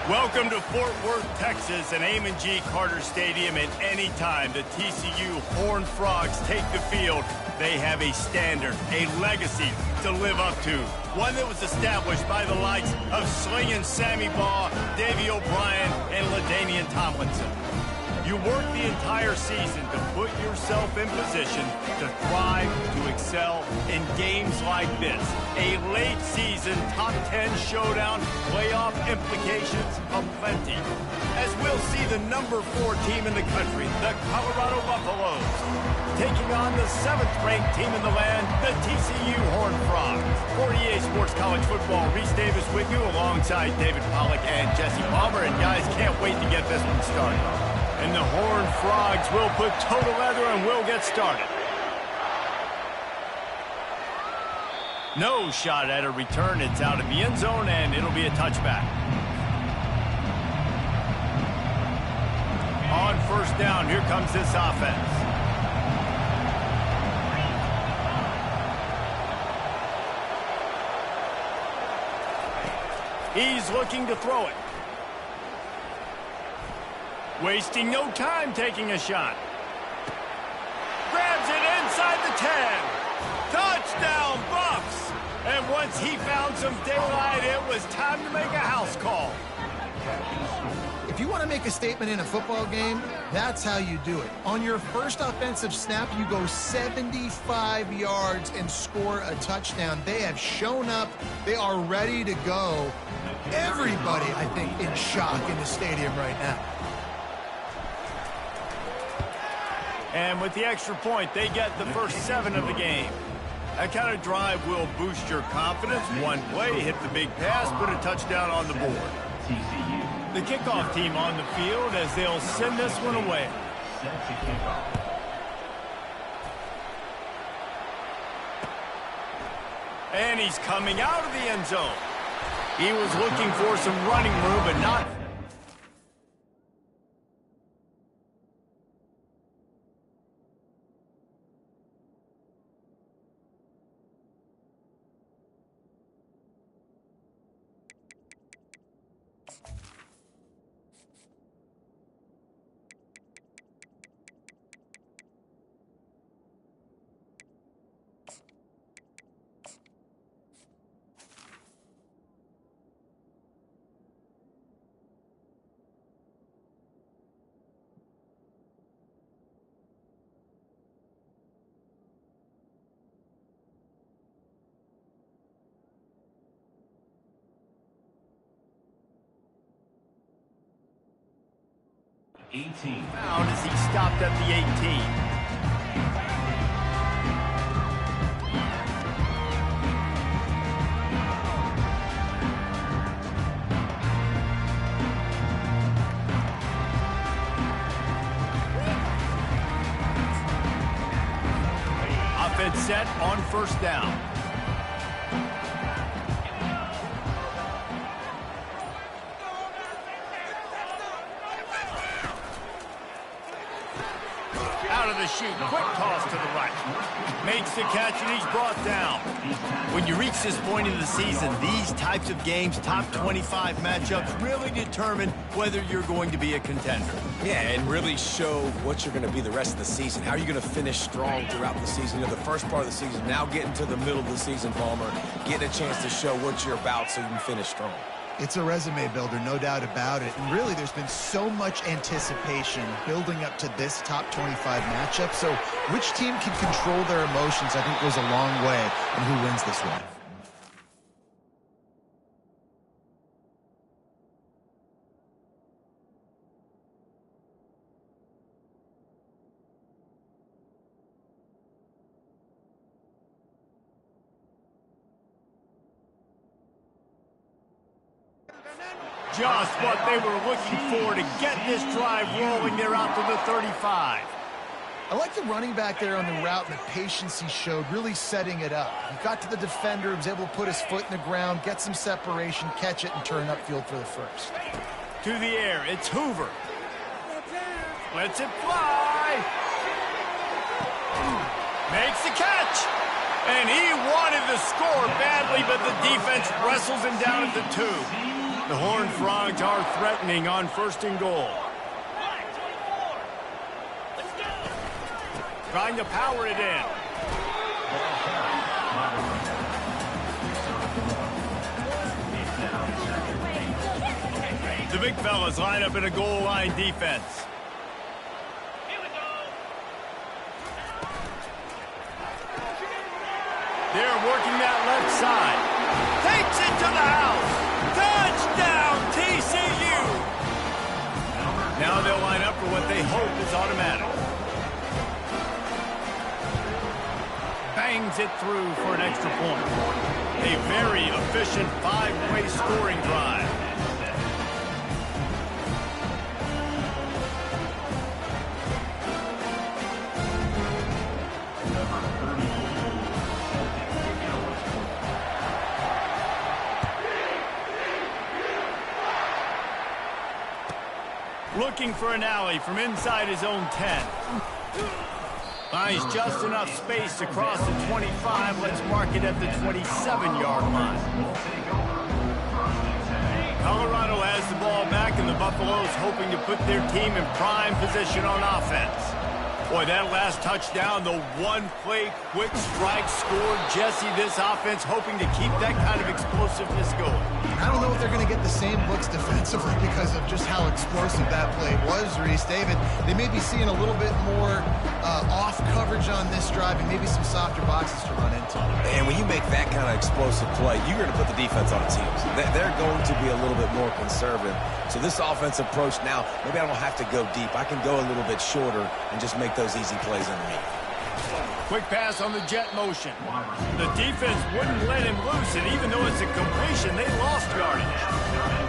Welcome to Fort Worth, Texas, and Amon G. Carter Stadium. And anytime the TCU Horned Frogs take the field, they have a standard, a legacy to live up to. One that was established by the likes of Slingin' Sammy Baugh, Davey O'Brien, and LaDainian Tomlinson. You work the entire season to put yourself in position to thrive, to excel in games like this. A late season top 10 showdown, playoff implications aplenty. As we'll see the number 4 team in the country, the Colorado Buffaloes, taking on the 7th-ranked team in the land, the TCU Horned Frogs. For EA Sports College Football, Reese Davis with you alongside David Pollack and Jesse Palmer. And guys, can't wait to get this one started. And the Horned Frogs will put total leather and we'll get started. No shot at a return. It's out of the end zone and it'll be a touchback. On first down, here comes this offense. He's looking to throw it. Wasting no time taking a shot. Grabs it inside the 10. Touchdown, Buffs! And once he found some daylight, it was time to make a house call. If you want to make a statement in a football game, that's how you do it. On your first offensive snap, you go 75 yards and score a touchdown. They have shown up. They are ready to go. Everybody, I think, in shock in the stadium right now. And with the extra point, they get the first 7 of the game. That kind of drive will boost your confidence. One play, hit the big pass, put a touchdown on the board. The kickoff team on the field as they'll send this one away. And he's coming out of the end zone. He was looking for some running room, but not. Found as he stopped at the 18. Offense set on first down. Shoot, quick toss to the right. Makes the catch and he's brought down. When you reach this point in the season, these types of games, top 25 matchups, really determine whether you're going to be a contender. Yeah, and really show what you're going to be the rest of the season. How are you going to finish strong throughout the season? You know, the first part of the season, now getting to the middle of the season, Palmer, getting a chance to show what you're about so you can finish strong. It's a resume builder, no doubt about it. And really, there's been so much anticipation building up to this top 25 matchup. So which team can control their emotions, I think, goes a long way in who wins this one. Just what they were looking for to get this drive rolling. They're out to the 35. I like the running back there on the route and the patience he showed, really setting it up. He got to the defender, he was able to put his foot in the ground, get some separation, catch it, and turn upfield for the first. To the air, it's Hoover. Lets it fly. Makes the catch. And he wanted to score badly, but the defense wrestles him down at the 2. The Horned Frogs are threatening on 1st and goal. Trying to power it in. The big fellas line up in a goal line defense. They're working that left side. Takes it to the house. Touchdown, TCU. Now they'll line up for what they hope is automatic. Bangs it through for an extra point. A very efficient 5-way scoring drive. Looking for an alley from inside his own 10. Finds just enough space to cross the 25. Let's mark it at the 27-yard line. Colorado has the ball back, and the Buffaloes hoping to put their team in prime position on offense. Boy, that last touchdown, the one-play quick strike score. Jesse, this offense hoping to keep that kind of explosiveness going. I don't know if they're going to get the same looks defensively because of just how explosive that play was, Reese. David, they may be seeing a little bit more off coverage on this drive and maybe some softer boxes to run into. And when you make that kind of explosive play, you're going to put the defense on its heels. They're going to be a little bit more conservative. So this offensive approach now, maybe I don't have to go deep. I can go a little bit shorter and just make those easy plays underneath. Quick pass on the jet motion. The defense wouldn't let him loose, and even though it's a completion, they lost yardage.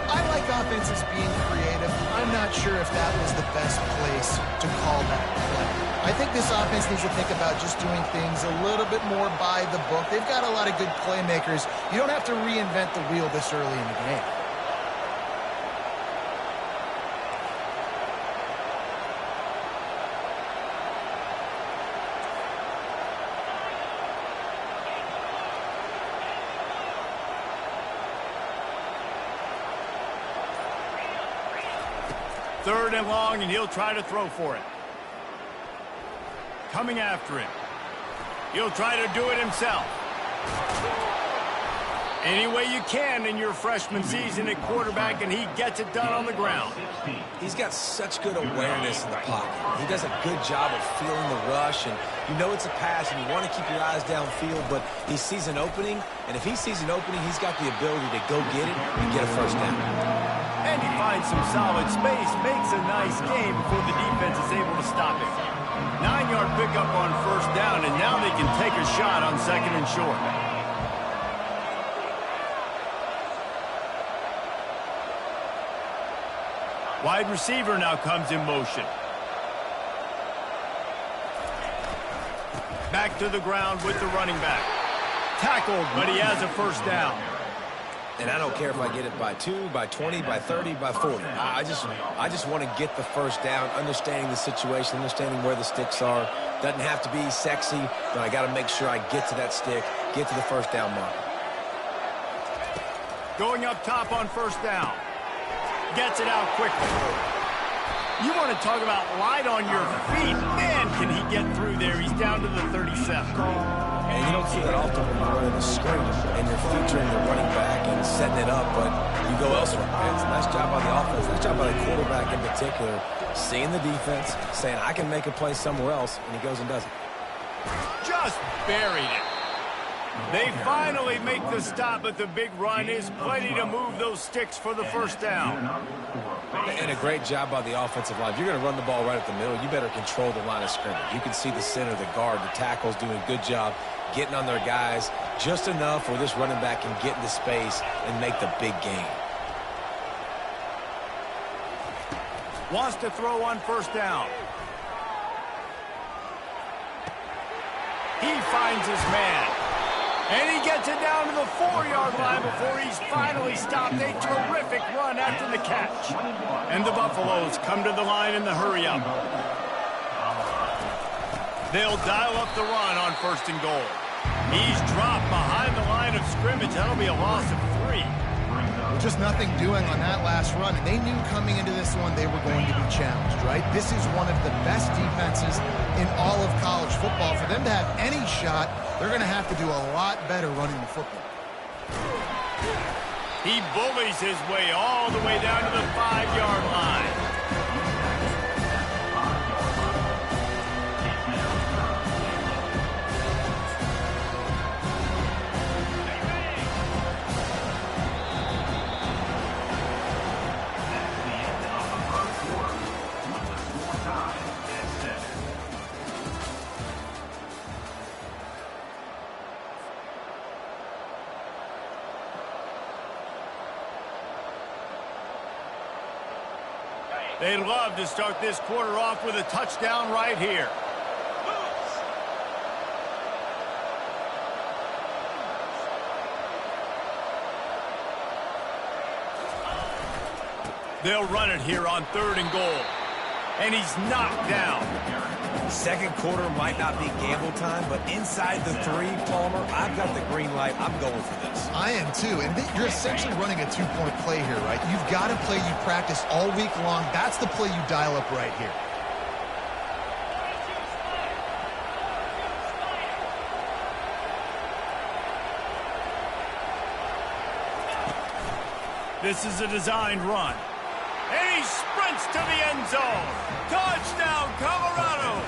I like offenses being creative. I'm not sure if that was the best place to call that play. I think this offense needs to think about just doing things a little bit more by the book. They've got a lot of good playmakers. You don't have to reinvent the wheel this early in the game. Third and long, and he'll try to throw for it. Coming after him. He'll try to do it himself. Any way you can in your freshman season at quarterback, and he gets it done on the ground. He's got such good awareness in the pocket. He does a good job of feeling the rush, and you know it's a pass, and you want to keep your eyes downfield, but he sees an opening, and if he sees an opening, he's got the ability to go get it and get a first down. And he finds some solid space, makes a nice game before the defense is able to stop him. 9-yard pickup on first down, and now they can take a shot on 2nd and short. Wide receiver now comes in motion. Back to the ground with the running back. Tackled, but he has a first down. And I don't care if I get it by 2, by 20, by 30, by 40. I just want to get the first down, understanding the situation, understanding where the sticks are. Doesn't have to be sexy, but I got to make sure I get to that stick, get to the first down mark. Going up top on first down. Gets it out quickly. You want to talk about light on your feet. Man, can he get through there. He's down to the 37. And you don't see that often when you're running a screen and you're featuring the running back and setting it up, but you go elsewhere. It's a nice job by the offense, nice job by the quarterback in particular, seeing the defense, saying, I can make a play somewhere else, and he goes and does it. Just buried it. They finally make the stop, but the big run is plenty to move those sticks for the first down. And a great job by the offensive line. If you're going to run the ball right at the middle, you better control the line of scrimmage. You can see the center, the guard, the tackles doing a good job getting on their guys just enough where this running back can get into space and make the big gain. Wants to throw on first down. He finds his man. And he gets it down to the 4-yard line before he's finally stopped. A terrific run after the catch. And the Buffaloes come to the line in the hurry-up. They'll dial up the run on 1st and goal. He's dropped behind the line of scrimmage. That'll be a loss of 3. Just nothing doing on that last run, and they knew coming into this one they were going to be challenged, right? This is one of the best defenses in all of college football. For them to have any shot, they're going to have to do a lot better running the football. He bullies his way all the way down to the 5-yard line. They'd love to start this quarter off with a touchdown right here. They'll run it here on 3rd and goal. And he's knocked down. Second quarter might not be gamble time, but inside the 3, Palmer, I've got the green light. I'm going for this. I am too, and you're essentially running a 2-point play here, right? You've got a play you practice all week long. That's the play you dial up right here. This is a designed run. And he sprints to the end zone. Touchdown, Colorado!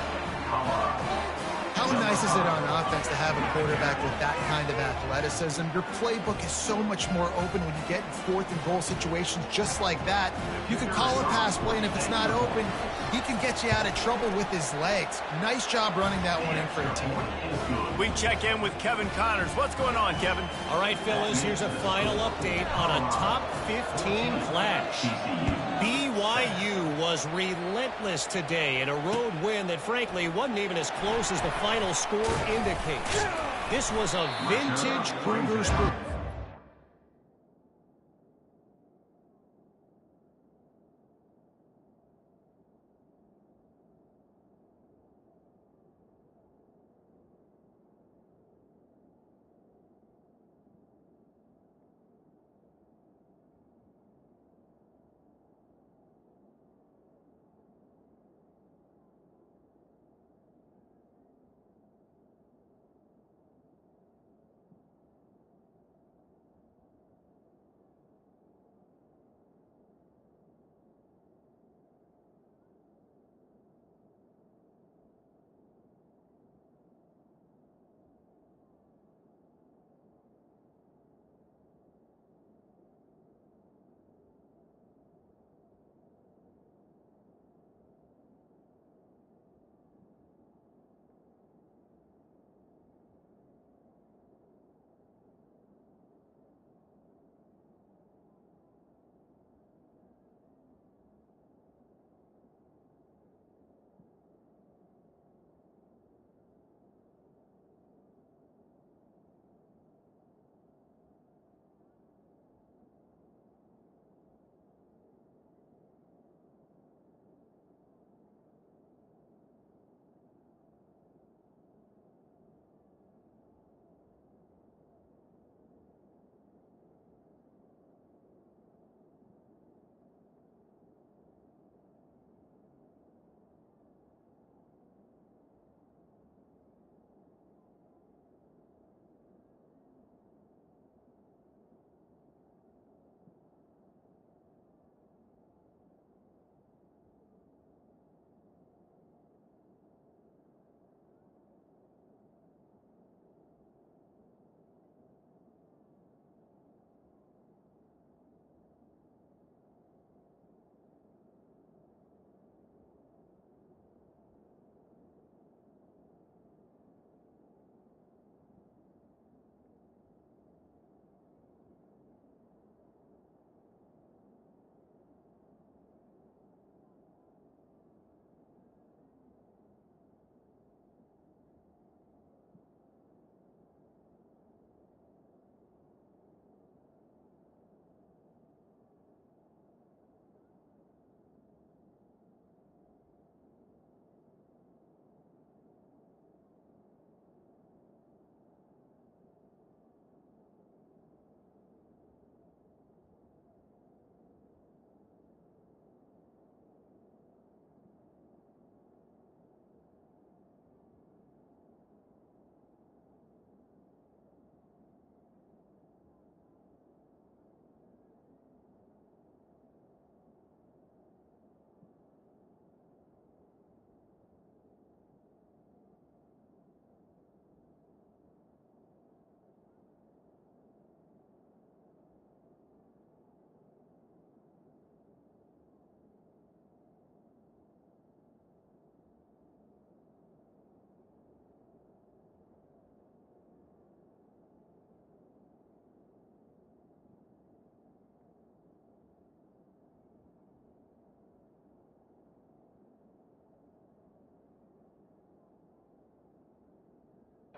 How nice is it on offense to have a quarterback with that kind of athleticism? Your playbook is so much more open when you get in 4th and goal situations just like that. You can call a pass play, and if it's not open, he can get you out of trouble with his legs. Nice job running that one in for the team. We check in with Kevin Connors. What's going on, Kevin? All right, fellas, here's a final update on a top 15 clash. BYU was relentless today in a road win that, frankly, wasn't even as close as the final score indicates. This was a vintage Cougars group.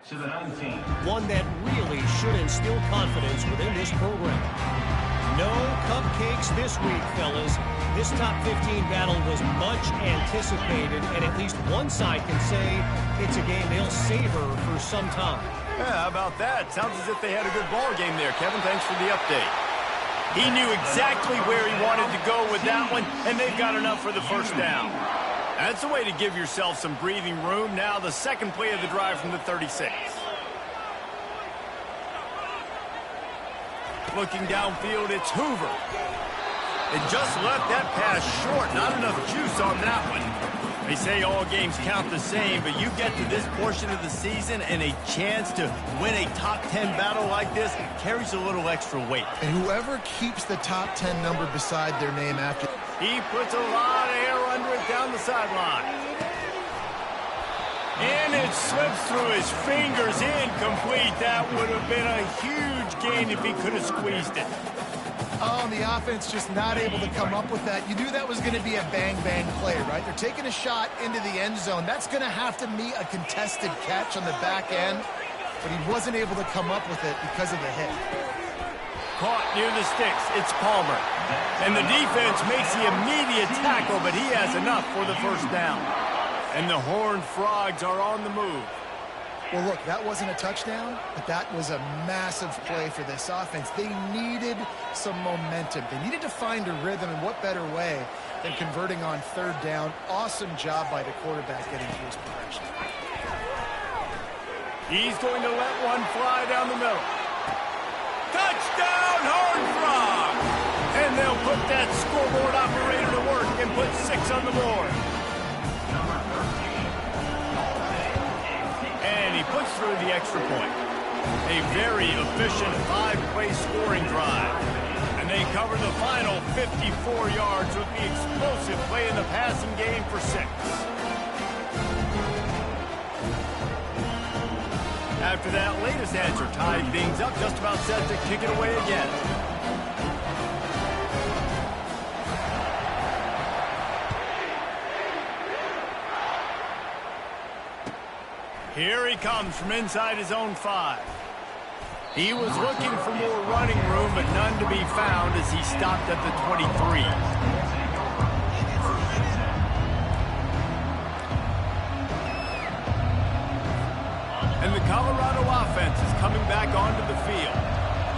One that really should instill confidence within this program. No cupcakes this week, fellas. This top 15 battle was much anticipated, and at least one side can say it's a game they'll savor for some time. Yeah, how about that? Sounds as if they had a good ball game there, Kevin. Thanks for the update. He knew exactly where he wanted to go with that one, and they've got enough for the first down. That's the way to give yourself some breathing room. Now the second play of the drive from the 36. Looking downfield, it's Hoover. It just left that pass short. Not enough juice on that one. They say all games count the same, but you get to this portion of the season and a chance to win a top 10 battle like this carries a little extra weight. And whoever keeps the top 10 number beside their name after... He puts a lot of air under it down the sideline. And it slips through his fingers, incomplete. That would have been a huge gain if he could have squeezed it. Oh, and the offense just not able to come up with that. You knew that was going to be a bang-bang play, right? They're taking a shot into the end zone. That's going to have to meet a contested catch on the back end, but he wasn't able to come up with it because of the hit. Caught near the sticks. It's Palmer. And the defense makes the immediate tackle, but he has enough for the first down. And the Horned Frogs are on the move. Well, look, that wasn't a touchdown, but that was a massive play for this offense. They needed some momentum. They needed to find a rhythm, and what better way than converting on third down. Awesome job by the quarterback getting through his progression. He's going to let one fly down the middle. Touchdown, Horned Frogs! And they'll put that scoreboard operator to work and put 6 on the board. And he puts through the extra point. A very efficient 5-play scoring drive. And they cover the final 54 yards with the explosive play in the passing game for 6. After that latest answer tied things up, just about set to kick it away again. Here he comes from inside his own 5. He was looking for more running room, but none to be found as he stopped at the 23. And the Colorado offense is coming back onto the field.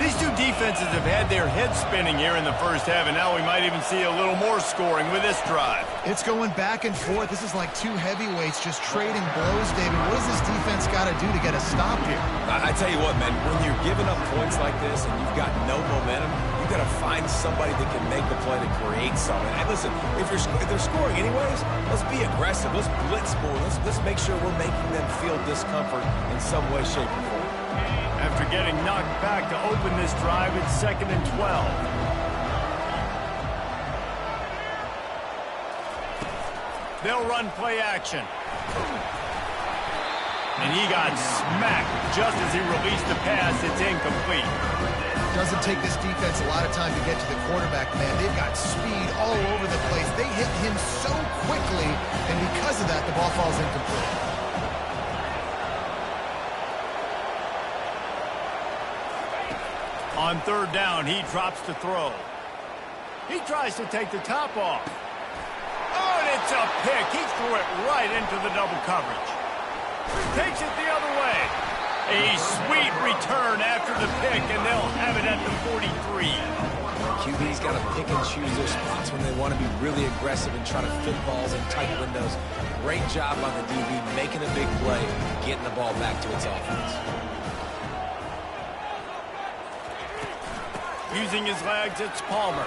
These two defenses have had their heads spinning here in the first half, and now we might even see a little more scoring with this drive. It's going back and forth. This is like two heavyweights just trading blows, David. What does this defense got to do to get a stop here? I tell you what, man, when you're giving up points like this and you've got no momentum, you've got to find somebody that can make the play to create something. And listen, if they're scoring anyways, let's be aggressive. Let's blitz more. Let's make sure we're making them feel discomfort in some way, shape, or form. After getting knocked back to open this drive, it's 2nd and 12. They'll run play action. And he got smacked just as he released the pass. It's incomplete. Doesn't take this defense a lot of time to get to the quarterback, man. They've got speed all over the place. They hit him so quickly, and because of that, the ball falls incomplete. On third down, he drops to throw. He tries to take the top off. Oh, and it's a pick. He threw it right into the double coverage. Takes it the other way. A sweet return after the pick, and they'll have it at the 43. QB's got to pick and choose their spots when they want to be really aggressive and try to fit balls in tight windows. Great job on the DB, making a big play, getting the ball back to its offense. Using his legs, it's Palmer.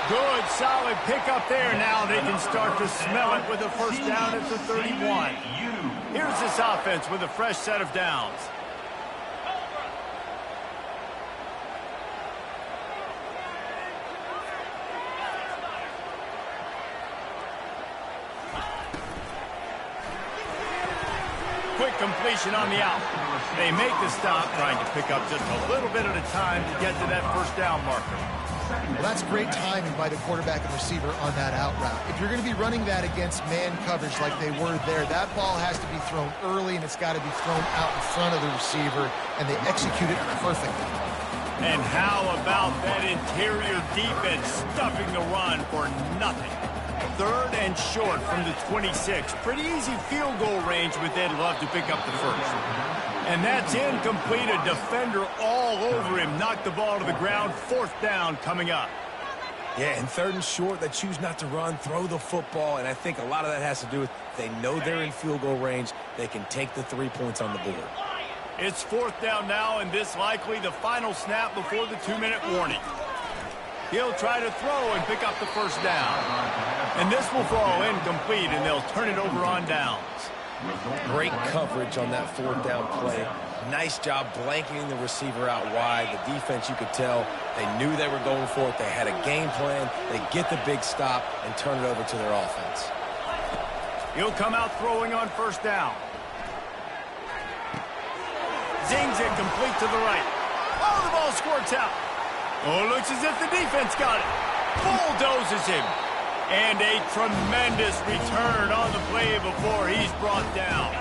Good, solid pickup there. Now they can start to smell it with a first down at the 31. Here's this offense with a fresh set of downs. Quick completion on the out. They make the stop, trying to pick up just a little bit at a time to get to that first down marker. Well, that's great timing by the quarterback and receiver on that out route. If you're going to be running that against man coverage like they were there, that ball has to be thrown early, and it's got to be thrown out in front of the receiver, and they execute it perfectly. And how about that interior defense stuffing the run for nothing? 3rd and short from the 26. Pretty easy field goal range with Ed Love to pick up the first. And that's incomplete. A defender all over him. Knocked the ball to the ground. 4th down coming up. Yeah, and 3rd and short, they choose not to run, throw the football, and I think a lot of that has to do with they know they're in field goal range. They can take the 3 points on the board. It's 4th down now, and this likely the final snap before the 2-minute warning. He'll try to throw and pick up the first down. And this will fall incomplete, and they'll turn it over on downs. Great coverage on that 4th down play. Nice job blanketing the receiver out wide. The defense, you could tell, they knew they were going for it. They had a game plan. They get the big stop and turn it over to their offense. He'll come out throwing on first down. Zings it complete to the right. Oh, the ball squirts out. Oh, looks as if the defense got it. Bulldozes him. And a tremendous return on the play before he's brought down.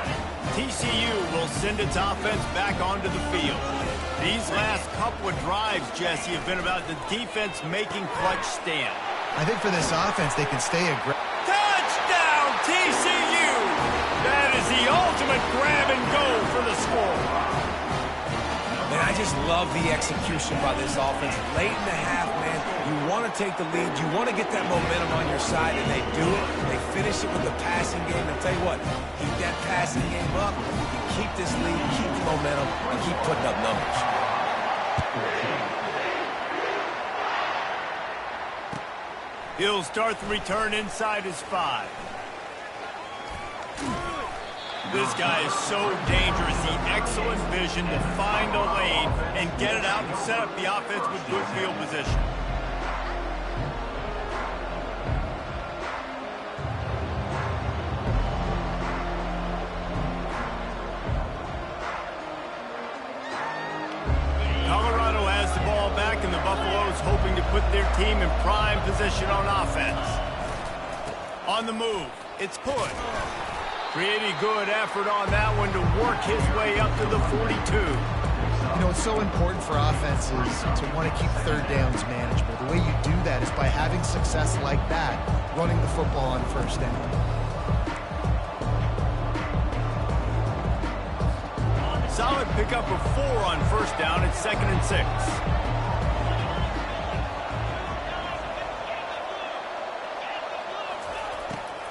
TCU will send its offense back onto the field. These last couple of drives, Jesse, have been about the defense making clutch stand. I think for this offense, they can stay aggressive. Touchdown, TCU! That is the ultimate grab and go for the score. And I just love the execution by this offense. Late in the half, man, you want to take the lead. You want to get that momentum on your side, and they do it. They finish it with the passing game. And tell you what, keep that passing game up. You can keep this lead, keep the momentum, and keep putting up numbers. He'll start the return inside his 5. This guy is so dangerous. The excellent vision to find a lane and get it out and set up the offense with good field position. Colorado has the ball back, and the Buffaloes hoping to put their team in prime position on offense. On the move, it's Hood. Pretty good effort on that one to work his way up to the 42. You know, it's so important for offenses to want to keep 3rd downs manageable. The way you do that is by having success like that, running the football on 1st down. Solid pickup of 4 on 1st down. It's 2nd and 6.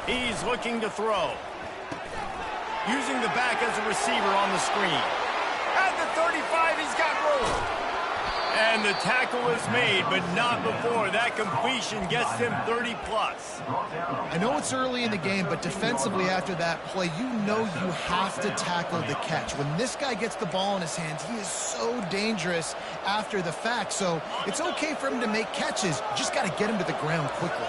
He's looking to throw. Using the back as a receiver on the screen. At the 35, he's got room. And the tackle is made, but not before. That completion gets him 30-plus. I know it's early in the game, but defensively after that play, you know you have to tackle the catch. When this guy gets the ball in his hands, he is so dangerous after the fact. So it's okay for him to make catches. You just got to get him to the ground quickly.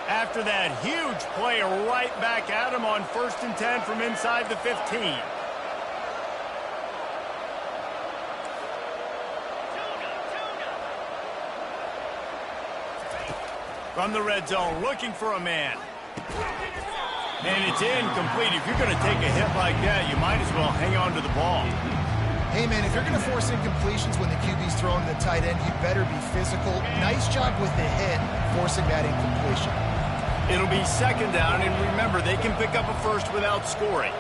After that huge play, right back at him on 1st and 10 from inside the 15. From the red zone, looking for a man. And it's incomplete. If you're going to take a hit like that, you might as well hang on to the ball. Hey, man, if you're going to force incompletions when the QB's throwing to the tight end, you better be physical. Nice job with the hit, forcing that incompletion. It'll be 2nd down, and remember, they can pick up a first without scoring.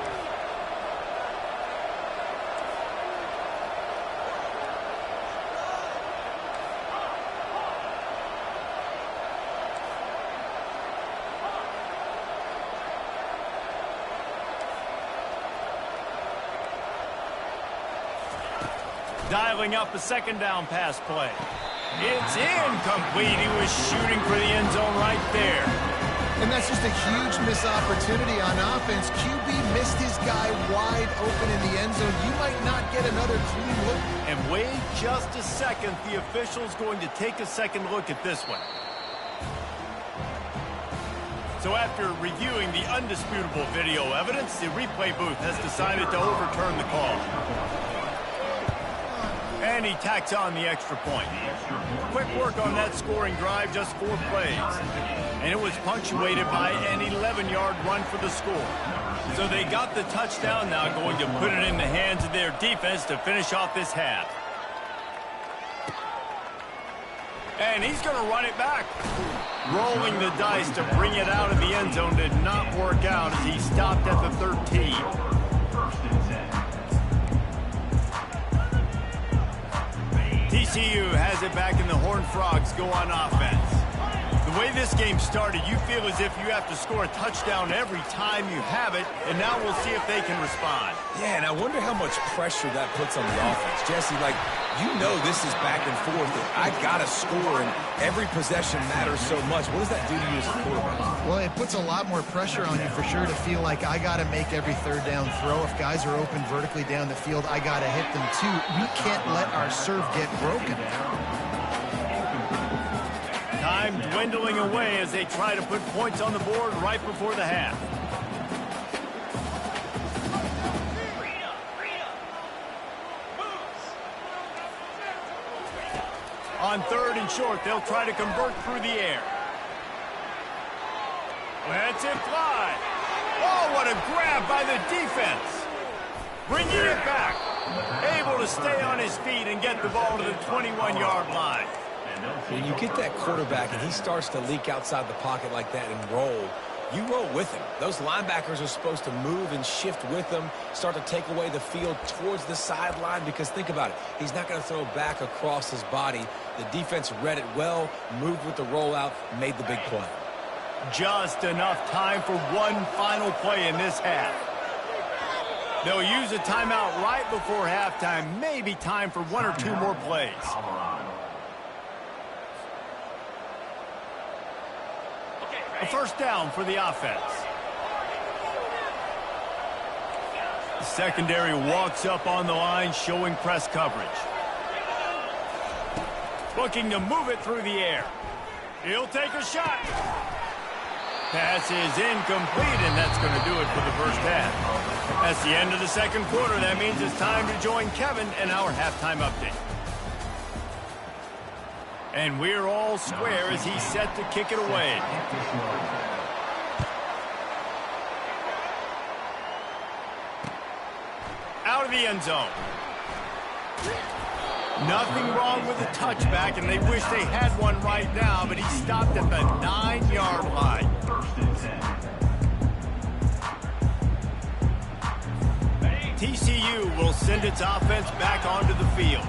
Dialing up a 2nd down pass play. It's incomplete. He was shooting for the end zone right there. And that's just a huge missed opportunity on offense. QB missed his guy wide open in the end zone. You might not get another clean look. And wait just a second. The official's going to take a second look at this one. So after reviewing the undisputable video evidence, the replay booth has decided to overturn the call. And he tacks on the extra point. Quick work on that scoring drive, just 4 plays. And it was punctuated by an 11-yard run for the score. So they got the touchdown, now going to put it in the hands of their defense to finish off this half. And he's going to run it back. Rolling the dice to bring it out of the end zone did not work out as he stopped at the 13. TCU has it back and the Horned Frogs go on offense. The way this game started, you feel as if you have to score a touchdown every time you have it, and now we'll see if they can respond. Yeah, and I wonder how much pressure that puts on the offense. Jesse, like, you know this is back and forth, and I got to score, and every possession matters so much. What does that do to you as a quarterback? Well, it puts a lot more pressure on you for sure to feel like I got to make every third down throw. If guys are open vertically down the field, I got to hit them too. We can't let our serve get broken. Time dwindling away as they try to put points on the board right before the half. On 3rd and short, they'll try to convert through the air. Lets it fly. Oh, what a grab by the defense. Bringing it back. Able to stay on his feet and get the ball to the 21-yard line. When you get that quarterback and he starts to leak outside the pocket like that and roll, you roll with him. Those linebackers are supposed to move and shift with him, start to take away the field towards the sideline, because think about it. He's not going to throw back across his body. The defense read it well, moved with the rollout, made the big play. Just enough time for one final play in this half. They'll use a timeout right before halftime, maybe time for 1 or 2 more plays. A first down for the offense. The secondary walks up on the line, showing press coverage. Looking to move it through the air. He'll take a shot. Pass is incomplete, and that's going to do it for the first half. That's the end of the second quarter. That means it's time to join Kevin in our halftime update. And we're all square as he's set to kick it away. Out of the end zone. Nothing wrong with the touchback, and they wish they had one right now, but he stopped at the 9-yard line. TCU will send its offense back onto the field.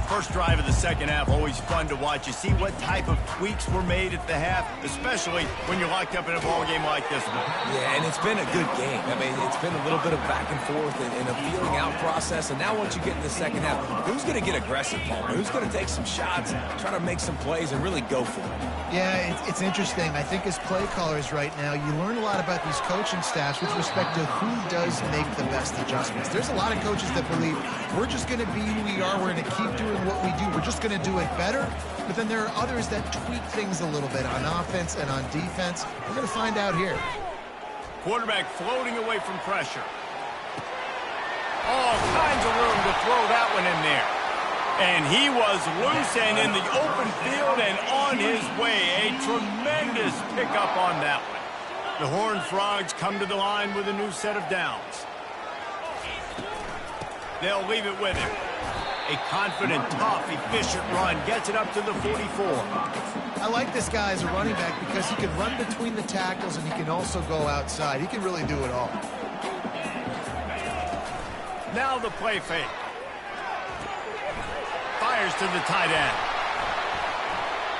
First drive of the second half, always fun to watch. You see what type of tweaks were made at the half, especially when you're locked up in a ball game like this one. Yeah, and it's been a good game. I mean, it's been a little bit of back and forth and a feeling out process. And now once you get in the second half, who's going to get aggressive, Paul? Who's going to take some shots, try to make some plays, and really go for it? Yeah, it's interesting. I think as play callers right now, you learn a lot about these coaching staffs with respect to who does make the best adjustments. There's a lot of coaches that believe we're just going to be who we are. We're going to keep doing what we do. We're just going to do it better. But then there are others that tweak things a little bit on offense and on defense. We're going to find out here. Quarterback floating away from pressure. All kinds of room to throw that one in there. And he was loose and in the open field and on his way. A tremendous pickup on that one. The Horned Frogs come to the line with a new set of downs. They'll leave it with him. A confident, tough, efficient run gets it up to the 44. I like this guy as a running back because he can run between the tackles and he can also go outside. He can really do it all. Now the play fake. Fires to the tight end.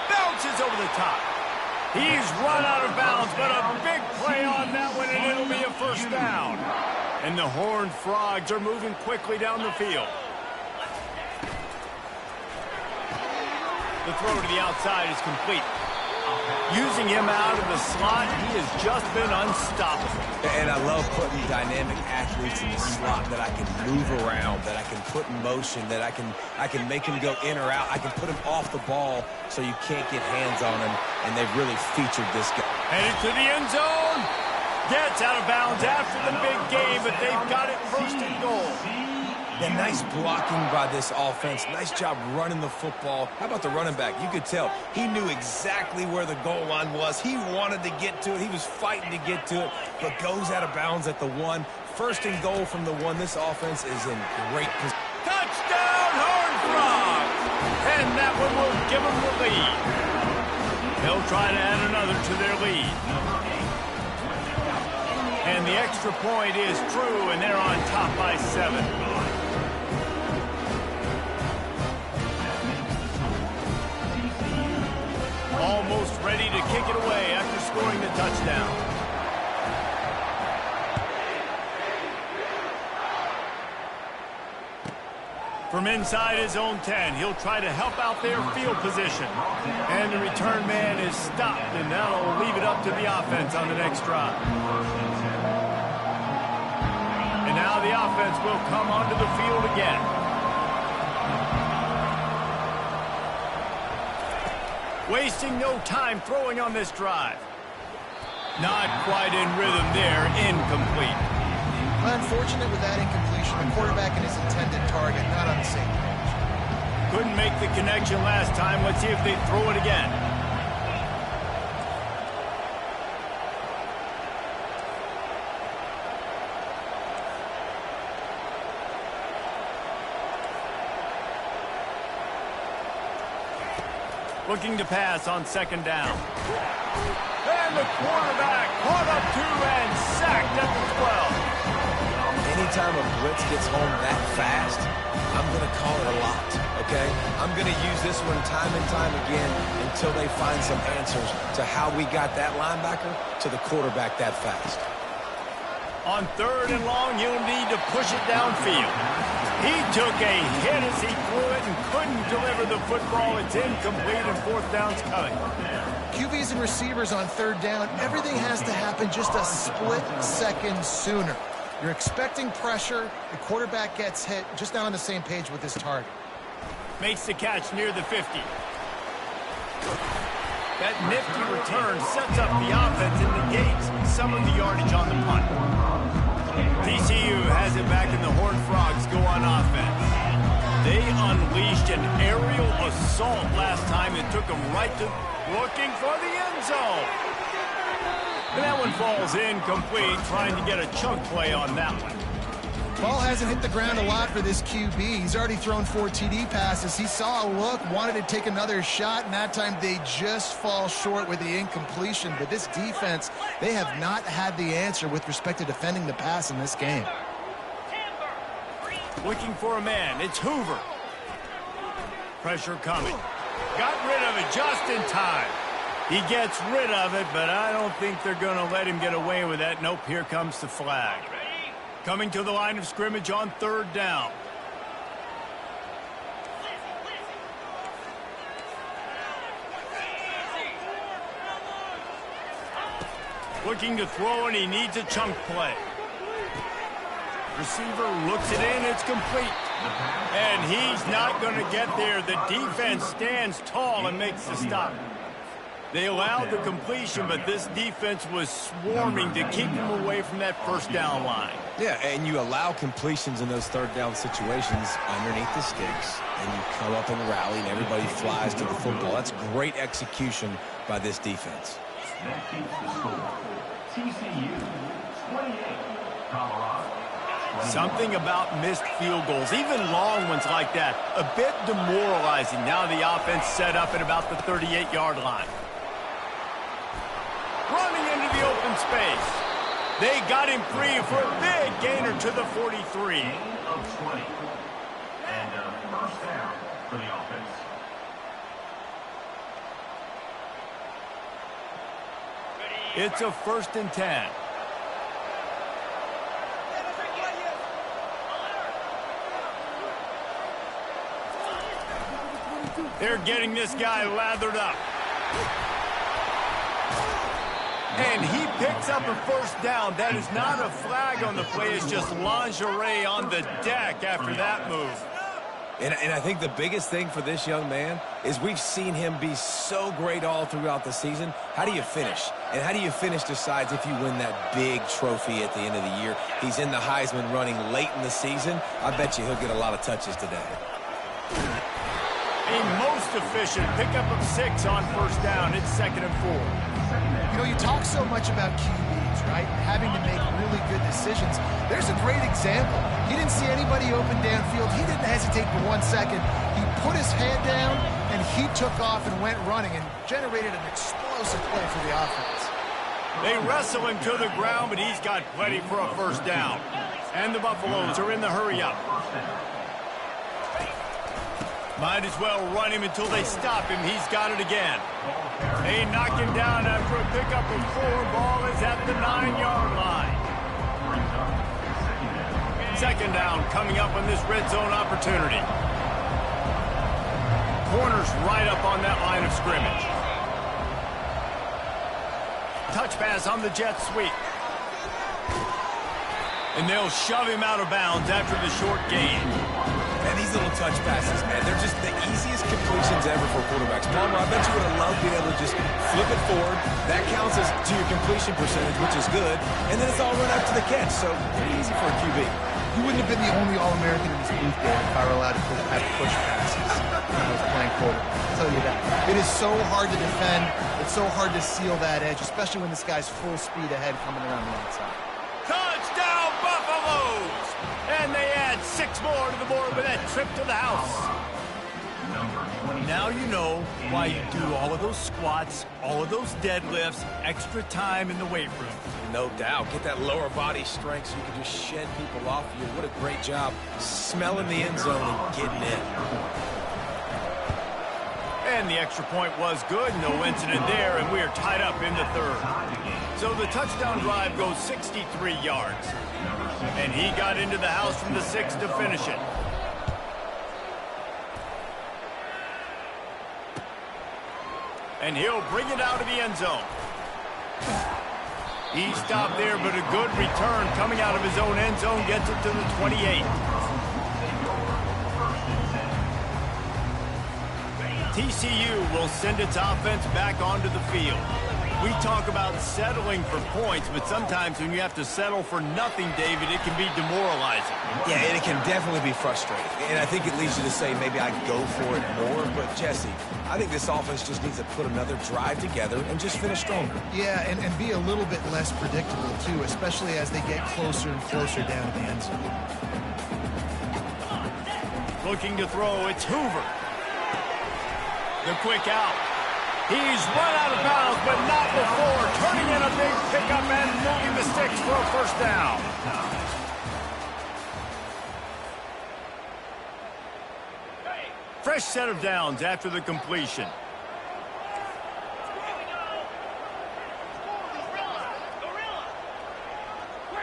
Bounces over the top. He's run out of bounds, but a big play on that one, and it'll be a first down. And the Horned Frogs are moving quickly down the field. The throw to the outside is complete. Using him out of the slot, he has just been unstoppable. And I love putting dynamic athletes in the slot that I can move around, that I can put in motion, that I can make him go in or out. I can put him off the ball so you can't get hands on him, and they've really featured this guy. Headed to the end zone. Gets out of bounds after the big game, but they've got it first and goal. Yeah, nice blocking by this offense. Nice job running the football. How about the running back? You could tell he knew exactly where the goal line was. He wanted to get to it. He was fighting to get to it, but goes out of bounds at the 1. First and goal from the 1. This offense is in great position. Touchdown, Horned Frogs! And that one will give them the lead. They'll try to add another to their lead. And the extra point is true, and they're on top by 7. Almost ready to kick it away after scoring the touchdown. From inside his own 10, he'll try to help out their field position. And the return man is stopped, and that'll leave it up to the offense on the next drive. And now the offense will come onto the field again. Wasting no time throwing on this drive. Not quite in rhythm there, incomplete. Unfortunate with that incompletion. The quarterback and his intended target not on the same page. Couldn't make the connection last time. Let's see if they throw it again. Looking to pass on second down. And the quarterback caught up to and sacked at the 12. Anytime a blitz gets home that fast, I'm going to call it a lot, okay? I'm going to use this one time and time again until they find some answers to how we got that linebacker to the quarterback that fast. On third and long, you'll need to push it downfield. He took a hit as he threw it and couldn't deliver the football. It's incomplete and fourth down's coming. QBs and receivers on third down, everything has to happen just a split second sooner. You're expecting pressure. The quarterback gets hit, just not on the same page with his target. Makes the catch near the 50. That nifty return sets up the offense and negates some of the yardage on the punt. TCU has it back and the Horned Frogs go on offense. They unleashed an aerial assault last time and took them right to looking for the end zone. And that one falls incomplete, trying to get a chunk play on that one. Ball hasn't hit the ground a lot for this QB. He's already thrown 4 TD passes. He saw a look, wanted to take another shot, and that time they just fall short with the incompletion. But this defense, they have not had the answer with respect to defending the pass in this game. Looking for a man. It's Hoover. Pressure coming. Got rid of it just in time. He gets rid of it, but I don't think they're going to let him get away with that. Nope, here comes the flag. Coming to the line of scrimmage on third down. Looking to throw, and he needs a chunk play. Receiver looks it in, it's complete. And he's not going to get there. The defense stands tall and makes the stop. They allowed the completion, but this defense was swarming to keep him away from that first down line. Yeah, and you allow completions in those third down situations underneath the sticks, and you come up and rally, and everybody flies to the football. That's great execution by this defense. That keeps the score. TCU 28, Colorado. Something about missed field goals, even long ones like that, a bit demoralizing. Now the offense set up at about the 38-yard line. Running into the open space. They got him free for a big gainer to the 43. Gain of 20. And a first down for the offense. It's a 1st and 10. They're getting this guy lathered up. And he picks up a first down. That is not a flag on the play. It's just lingerie on the deck after that move. And I think the biggest thing for this young man is we've seen him be so great all throughout the season. How do you finish? And how do you finish decides if you win that big trophy at the end of the year. He's in the Heisman running late in the season. I bet you he'll get a lot of touches today. A most efficient pickup of 6 on first down. It's 2nd and 4. You know, you talk so much about QBs, right? Having to make really good decisions. There's a great example. He didn't see anybody open downfield. He didn't hesitate for 1 second. He put his head down, and he took off and went running and generated an explosive play for the offense. They wrestle him to the ground, but he's got plenty for a first down. And the Buffaloes are in the hurry-up. Might as well run him until they stop him. He's got it again. They knock him down after a pickup of 4. Ball is at the 9-yard line. 2nd down coming up on this red zone opportunity. Corners right up on that line of scrimmage. Touch pass on the jet sweep. And they'll shove him out of bounds after the short gain. And these little touch passes, man, they're just the easiest completions ever for quarterbacks. Palmer, I bet you would have loved being able to just flip it forward. That counts as to your completion percentage, which is good. And then it's all run up to the catch, so pretty easy for a QB. You wouldn't have been the only All-American in this booth game if I were allowed to have push passes when I was playing quarterback. I'll tell you that. It is so hard to defend. It's so hard to seal that edge, especially when this guy's full speed ahead coming around the outside. Touchdown, Buffaloes! And they add 6 more to the board with that trip to the house. Now you know why you do all of those squats, all of those deadlifts, extra time in the weight room. No doubt. Get that lower body strength so you can just shed people off you. What a great job smelling the end zone and getting in. And the extra point was good. No incident there, and we are tied up in the 3rd. So the touchdown drive goes 63 yards. And he got into the house from the 6 to finish it. And he'll bring it out of the end zone. He stopped there, but a good return coming out of his own end zone gets it to the 28. TCU will send its offense back onto the field. We talk about settling for points, but sometimes when you have to settle for nothing, David, it can be demoralizing. Yeah, and it can definitely be frustrating. And I think it leads you to say maybe I'd go for it more. But, Jesse, I think this offense just needs to put another drive together and just finish stronger. Yeah, and be a little bit less predictable, too, especially as they get closer and closer down to the end zone. Looking to throw, it's Hoover. The quick out. He's run out of bounds, but not before turning in a big pickup and moving the sticks for a first down. Fresh set of downs after the completion.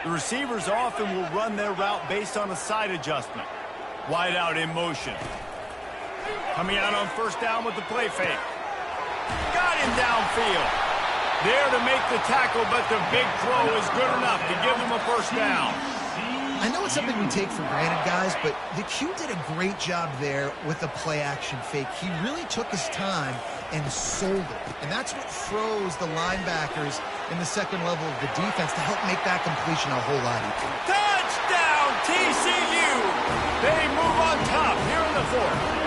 The receivers often will run their route based on a side adjustment. Wide out in motion. Coming out on first down with the play fake. Got him downfield. There to make the tackle, but the big throw is good enough to give them a first down. I know it's something we take for granted, guys, but the Q did a great job there with the play-action fake. He really took his time and sold it. And that's what froze the linebackers in the second level of the defense to help make that completion a whole lot easier. Touchdown, TCU! They move on top here in the 4th.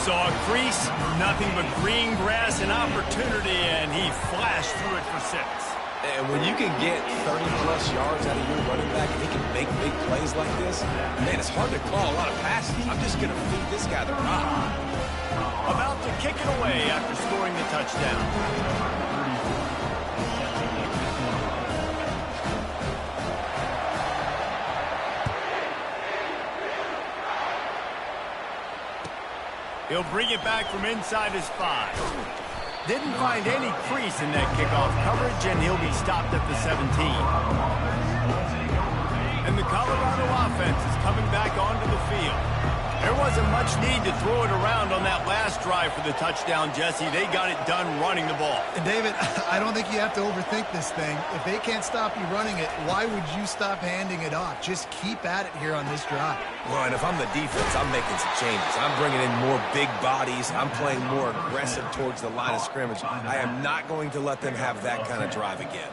Saw a crease, nothing but green grass and opportunity, and he flashed through it for 6. And when you can get 30-plus yards out of your running back and he can make big plays like this, man, it's hard to call a lot of passes. I'm just going to feed this guy the rock. About to kick it away after scoring the touchdown. He'll bring it back from inside his 5. Didn't find any crease in that kickoff coverage, and he'll be stopped at the 17. And the Colorado offense is coming back onto the field. There wasn't much need to throw it around on that last drive for the touchdown, Jesse. They got it done running the ball. And David, I don't think you have to overthink this thing. If they can't stop you running it, why would you stop handing it off? Just keep at it here on this drive. Well, and if I'm the defense, I'm making some changes. I'm bringing in more big bodies. I'm playing more aggressive towards the line of scrimmage. I am not going to let them have that kind of drive again.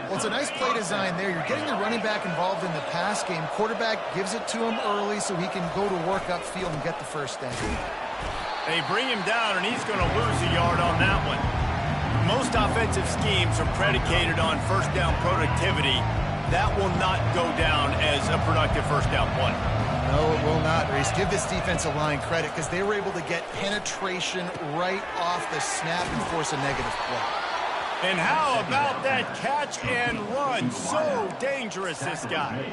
Well, it's a nice play design there. You're getting the running back involved in the pass game. Quarterback gives it to him early so he can go to work upfield and get the first down. They bring him down, and he's going to lose a yard on that one. Most offensive schemes are predicated on first down productivity. That will not go down as a productive first down play. No, it will not, Reese. Give this defensive line credit because they were able to get penetration right off the snap and force a negative play. And how about that catch and run? So dangerous, this guy.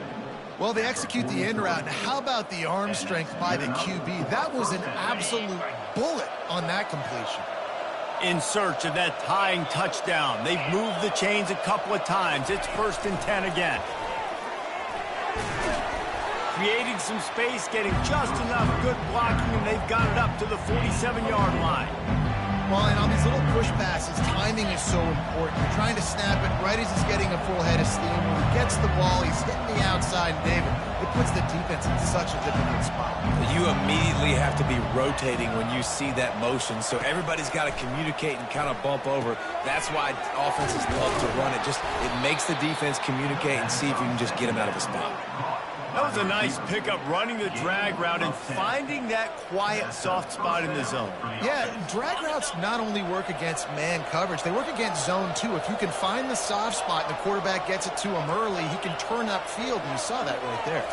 Well, they execute the end route. And how about the arm strength by the QB? That was an absolute bullet on that completion. In search of that tying touchdown. They've moved the chains a couple of times. It's 1st and 10 again. Creating some space, getting just enough good blocking, and they've got it up to the 47-yard line. Well, and on these little push passes, timing is so important. You're trying to snap it right as he's getting a full head of steam. When he gets the ball, he's hitting the outside, David. It puts the defense in such a difficult spot. You immediately have to be rotating when you see that motion, so everybody's got to communicate and kind of bump over. That's why offenses love to run it. It makes the defense communicate and see if you can just get him out of a spot. That was a nice pickup, running the drag route and finding that quiet, soft spot in the zone. Yeah, drag routes not only work against man coverage, they work against zone too. If you can find the soft spot and the quarterback gets it to him early, he can turn upfield, and you saw that right there.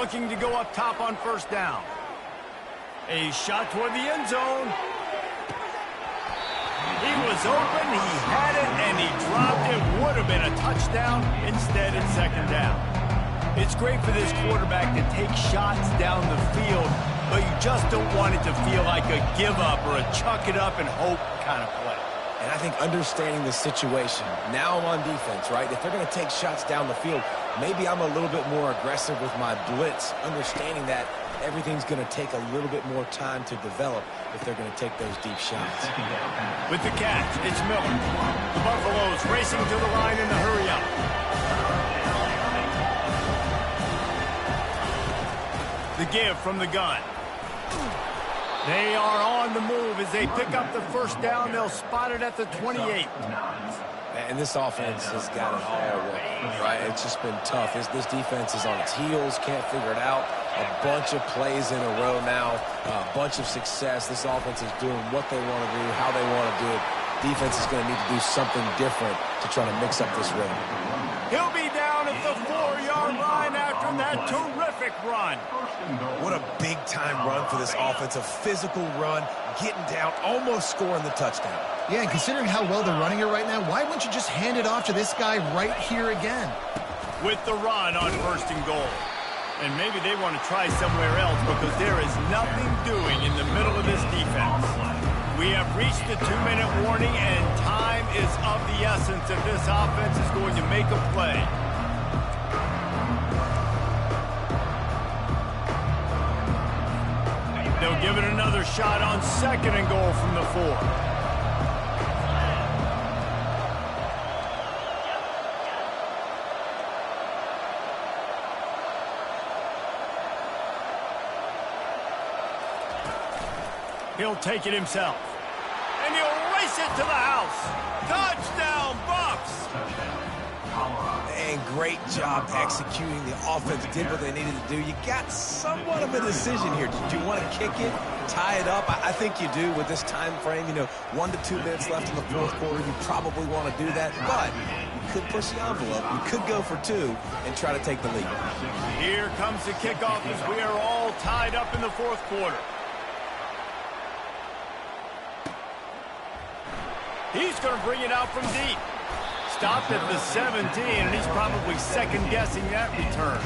Looking to go up top on first down. A shot toward the end zone. He was open, he had it, and he dropped it. Would have been a touchdown. Instead, it's 2nd down. It's great for this quarterback to take shots down the field, but you just don't want it to feel like a give-up or a chuck-it-up and hope kind of play. And I think understanding the situation, now I'm on defense, right? If they're going to take shots down the field, maybe I'm a little bit more aggressive with my blitz, understanding that everything's going to take a little bit more time to develop if they're going to take those deep shots. With the catch, it's Miller. The Buffaloes racing to the line in the hurry-up. The give from the gun. They are on the move as they pick up the first down. They'll spot it at the 28. And this offense has got it all working, right? It's just been tough. This defense is on its heels, can't figure it out. A bunch of plays in a row now, a bunch of success. This offense is doing what they want to do, how they want to do it. Defense is going to need to do something different to try to mix up this rhythm. He'll be down at the 4-yard line after that terrific run. What a big-time run for this offense, a physical run, getting down, almost scoring the touchdown. Yeah, and considering how well they're running it right now, why wouldn't you just hand it off to this guy right here again? With the run on 1st and goal. And maybe they want to try somewhere else because there is nothing doing in the middle of this defense. We have reached the 2-minute warning, and time is of the essence if this offense is going to make a play. They'll give it another shot on 2nd and goal from the 4. He'll take it himself. And he'll race it to the house. Touchdown, Buffs! And great job executing. The offense did what they needed to do. You got somewhat of a decision here. Did you want to kick it, tie it up? I think you do with this time frame. 1 to 2 minutes left in the 4th quarter. You probably want to do that, but you could push the envelope. You could go for 2 and try to take the lead. Here comes the kickoff as we are all tied up in the 4th quarter. He's going to bring it out from deep. Stopped at the 17, and he's probably second-guessing that return.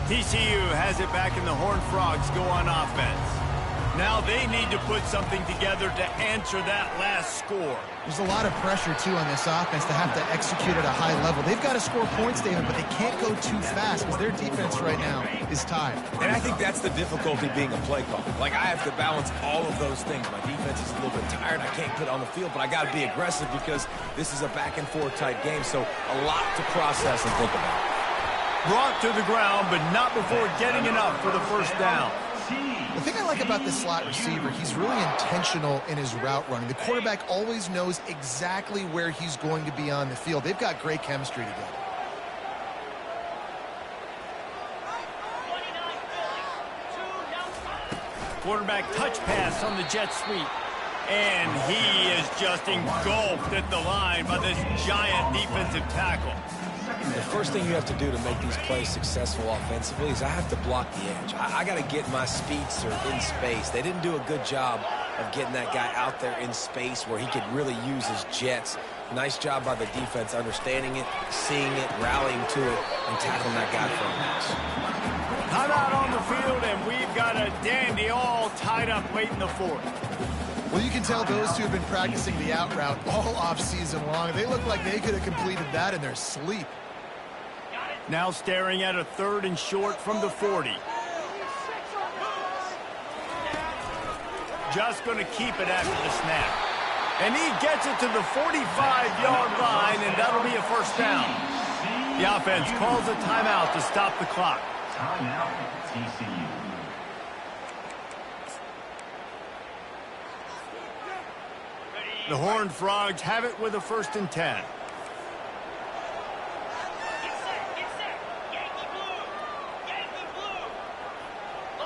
TCU has it back, and the Horned Frogs go on offense. Now they need to put something together to answer that last score. There's a lot of pressure, too, on this offense to have to execute at a high level. They've got to score points, David, but they can't go too fast because their defense right now is tired. And I think that's the difficulty being a play caller. Like, I have to balance all of those things. My defense is a little bit tired. I can't put it on the field, but I got to be aggressive because this is a back-and-forth type game, so a lot to process and think about. Brought to the ground, but not before getting enough for the first down. The thing I like about this slot receiver, he's really intentional in his route running. The quarterback always knows exactly where he's going to be on the field. They've got great chemistry together. Quarterback touch pass on the jet sweep. And he is just engulfed at the line by this giant defensive tackle. The first thing you have to do to make these plays successful offensively is I have to block the edge. I got to get my speedster in space. They didn't do a good job of getting that guy out there in space where he could really use his jets. Nice job by the defense understanding it, seeing it, rallying to it, and tackling that guy for a loss. Timeout on the field, and we've got a dandy all tied up late in the fourth. Well, you can tell those two have been practicing the out route all off-season long. They look like they could have completed that in their sleep. Now staring at a 3rd and short from the 40. Just going to keep it after the snap. And he gets it to the 45-yard line, and that'll be a first down. The offense calls a timeout to stop the clock. Timeout, TCU. The Horned Frogs have it with a 1st and 10.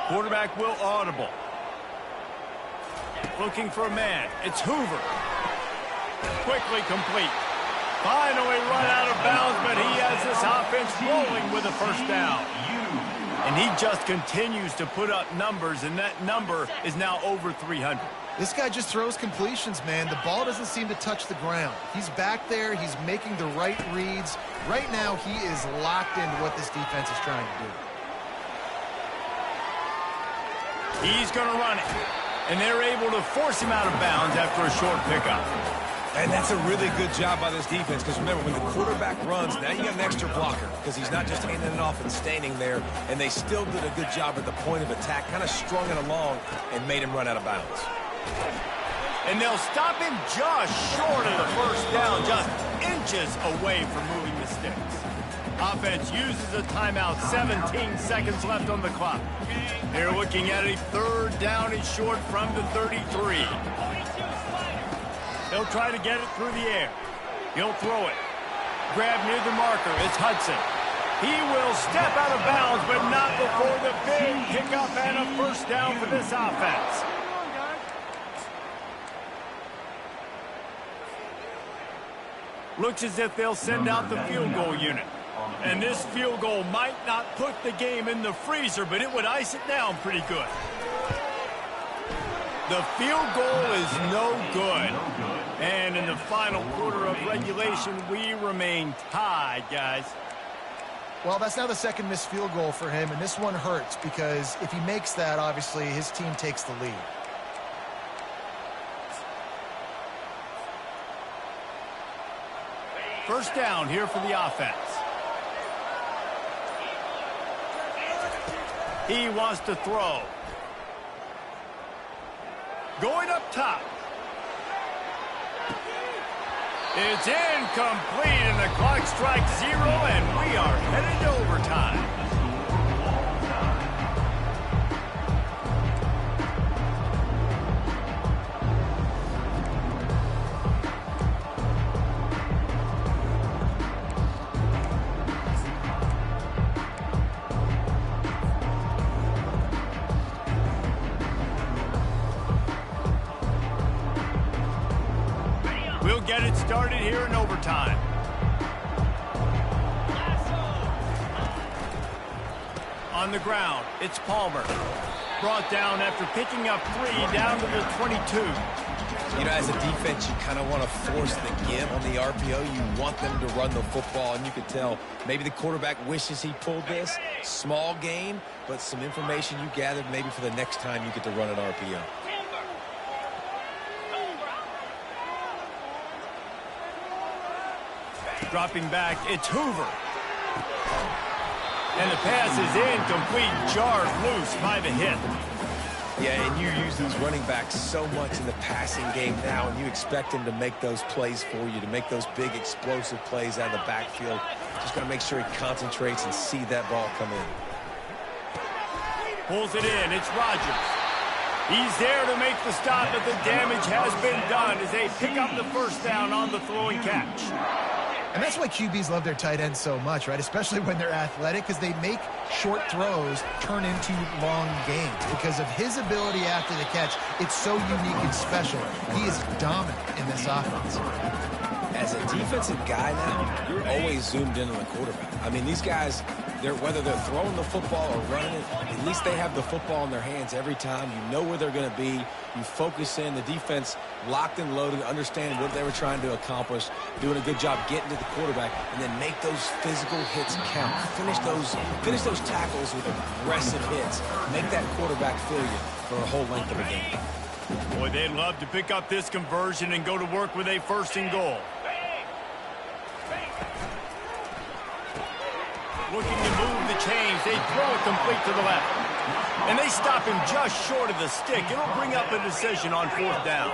Quarterback will audible. Looking for a man. It's Hoover. Quickly complete. Finally run out of bounds, but he has this offense rolling with a first down. And he just continues to put up numbers, and that number is now over 300. This guy just throws completions, man. The ball doesn't seem to touch the ground. He's back there. He's making the right reads. Right now, he is locked into what this defense is trying to do. He's going to run it. And they're able to force him out of bounds after a short pickup. And that's a really good job by this defense because remember, when the quarterback runs, now you got an extra blocker because he's not just handing it off and standing there, and they still did a good job at the point of attack, kind of strung it along and made him run out of bounds. And they'll stop him just short of the first down, just inches away from moving the sticks. Offense uses a timeout, 17 seconds left on the clock. They're looking at a 3rd down and short from the 33. He'll try to get it through the air. He'll throw it. Grab near the marker. It's Hudson. He will step out of bounds, but not before the big pickup and a first down for this offense. Looks as if they'll send out the field goal unit. And this field goal might not put the game in the freezer, but it would ice it down pretty good. The field goal is no good. And in the final quarter of regulation, we remain tied, guys. Well, that's now the 2nd missed field goal for him, and this one hurts because if he makes that, obviously, his team takes the lead. First down here for the offense. He wants to throw. Going up top. It's incomplete, and the clock strikes 0, and we are headed to overtime. We'll get it started here in overtime. On the ground, it's Palmer. Brought down after picking up 3 down to the 22. You know, as a defense, you kind of want to force the give on the RPO. You want them to run the football, and you can tell maybe the quarterback wishes he pulled this. Small gain, but some information you gathered maybe for the next time you get to run an RPO. Dropping back, it's Hoover. And the pass is incomplete, jarred loose by the hit. Yeah, and you use these running backs so much in the passing game now, and you expect them to make those plays for you, to make those big explosive plays out of the backfield. Just got to make sure he concentrates and see that ball come in. Pulls it in, it's Rodgers. He's there to make the stop, but the damage has been done as they pick up the first down on the throwing catch. And that's why QBs love their tight ends so much, right? Especially when they're athletic, because they make short throws turn into long gains. Because of his ability after the catch, it's so unique and special. He is dominant in this offense. As a defensive guy now, you're always zoomed in on the quarterback. I mean, these guys, whether they're throwing the football or running it, at least they have the football in their hands every time. You know where they're going to be. You focus in. The defense locked and loaded, understanding what they were trying to accomplish, doing a good job getting to the quarterback, and then make those physical hits count. Finish those tackles with aggressive hits. Make that quarterback feel you for a whole length of a game. Boy, they'd love to pick up this conversion and go to work with a first and goal. Looking to move the chains. They throw it complete to the left. And they stop him just short of the stick. It'll bring up a decision on fourth down.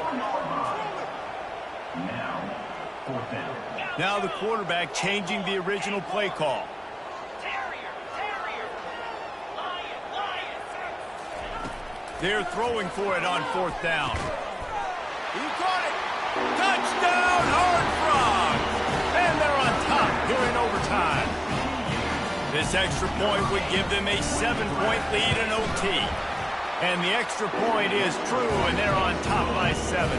Now the quarterback changing the original play call. They're throwing for it on fourth down. He caught it. Touchdown, Horned Frogs. And they're on top here in overtime. This extra point would give them a 7-point lead in OT. And the extra point is true, and they're on top by 7.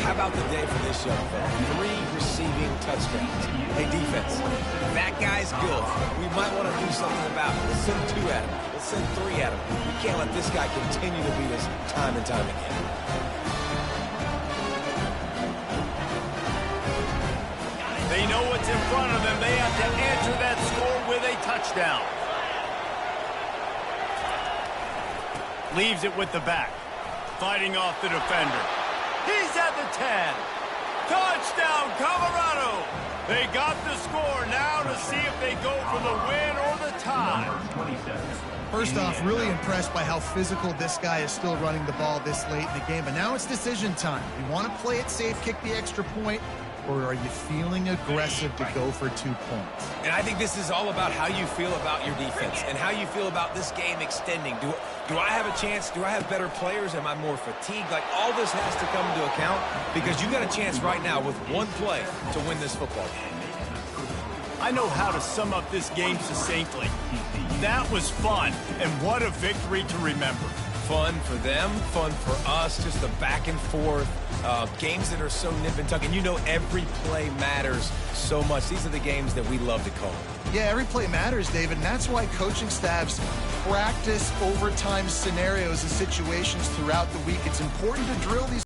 How about the day for this young fella? 3 receiving touchdowns. Hey, defense, that guy's good. We might want to do something about it. Let's send 2 at him. Let's send 3 at him. We can't let this guy continue to beat us time and time again. They know what's in front of them. They have to answer that score with a touchdown. Leaves it with the back. Fighting off the defender. He's at the 10. Touchdown, Colorado. They got the score now to see if they go for the win or the tie. First off, really impressed by how physical this guy is still running the ball this late in the game. But now it's decision time. You want to play it safe, kick the extra point, or are you feeling aggressive to go for 2 points? And I think this is all about how you feel about your defense and how you feel about this game extending. Do I have a chance? Do I have better players? Am I more fatigued? Like, all this has to come into account because you got a chance right now with 1 play to win this football game. I know how to sum up this game succinctly. That was fun, and what a victory to remember. Fun for them, fun for us, just the back and forth, games that are so nip and tuck. And you know every play matters so much. These are the games that we love to call. Yeah, every play matters, David, and that's why coaching staffs practice overtime scenarios and situations throughout the week. It's important to drill these